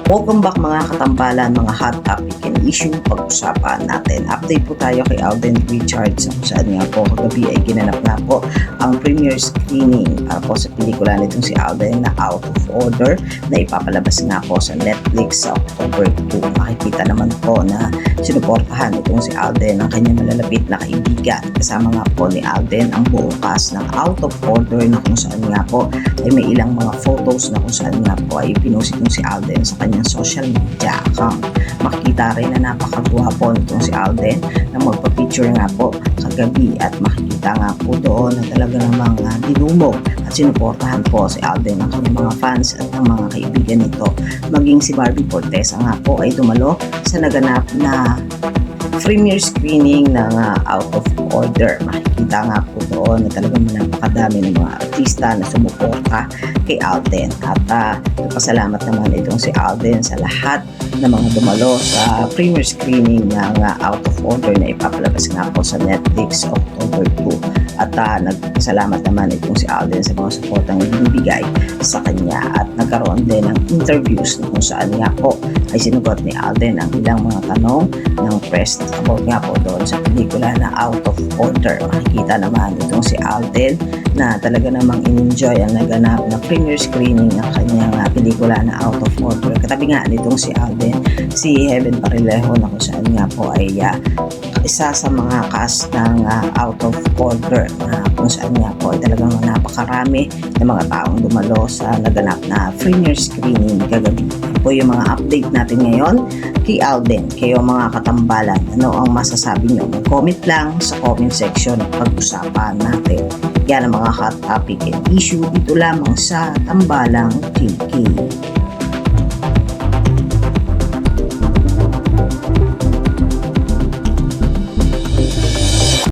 Welcome back mga katambalan, mga hot topic and issue pag-usapan natin. Update po tayo kay Alden Richards kung saan nga po kagabi ay ginanap na po ang premiere screening para po sa pelikula nitong si Alden na Out of Order na ipapalabas nga po sa Netflix sa October 2. Makikita naman po na sinuportahan itong si Alden ng kanyang malalapit na kaibigan. Kasama nga po ni Alden ang buong cast ng Out of Order na kung saan nga po ay may ilang mga photos na kung saan nga po ay pinost itong si Alden sa kanyang social media account. Makikita rin na napakagwapo nitong si Alden na magpa-picture nga po kagabi at makikita nga po doon na talaga namang dinumog at sinuportahan po si Alden ng kanyang mga fans at ng mga kaibigan nito. Maging si Barbie Fortesa nga po ay dumalo sa naganap na premiere screening ng Out of Order. Makikita nga po doon na talagang napakadami ng mga artista na sumuporta kay Alden at pasalamat naman itong si Alden sa lahat ng mga dumalo sa premiere screening ng Out of Order na ipapalabas nga po sa Netflix October 2 at nagpasalamat naman itong si Alden sa mga supportang binibigay sa kanya at nagkaroon din ng interviews na kung saan nga po ay sinugot ni Alden ang ilang mga tanong ng press about nga po doon sa pelikula na Out of Order. Makikita naman itong si Alden na talaga namang in-enjoy ang naganap na premiere screening ng kanyang pelikula na Out of Order. Katabi nga nitong si Alden, si Heaven Parillejo na kung saan nga po ay isa sa mga cast ng Out of Order na kung saan nga po ay talagang napakarami ng mga taong dumalo sa naganap na premiere screening kagabi. Po yung mga update natin ngayon kay Alden. Kayo mga katambalan, ano ang masasabi nyo? Mag-comment lang sa comment section at pag-usapan natin. Yan ang mga hot topic and issue dito lamang sa Tambalang KK.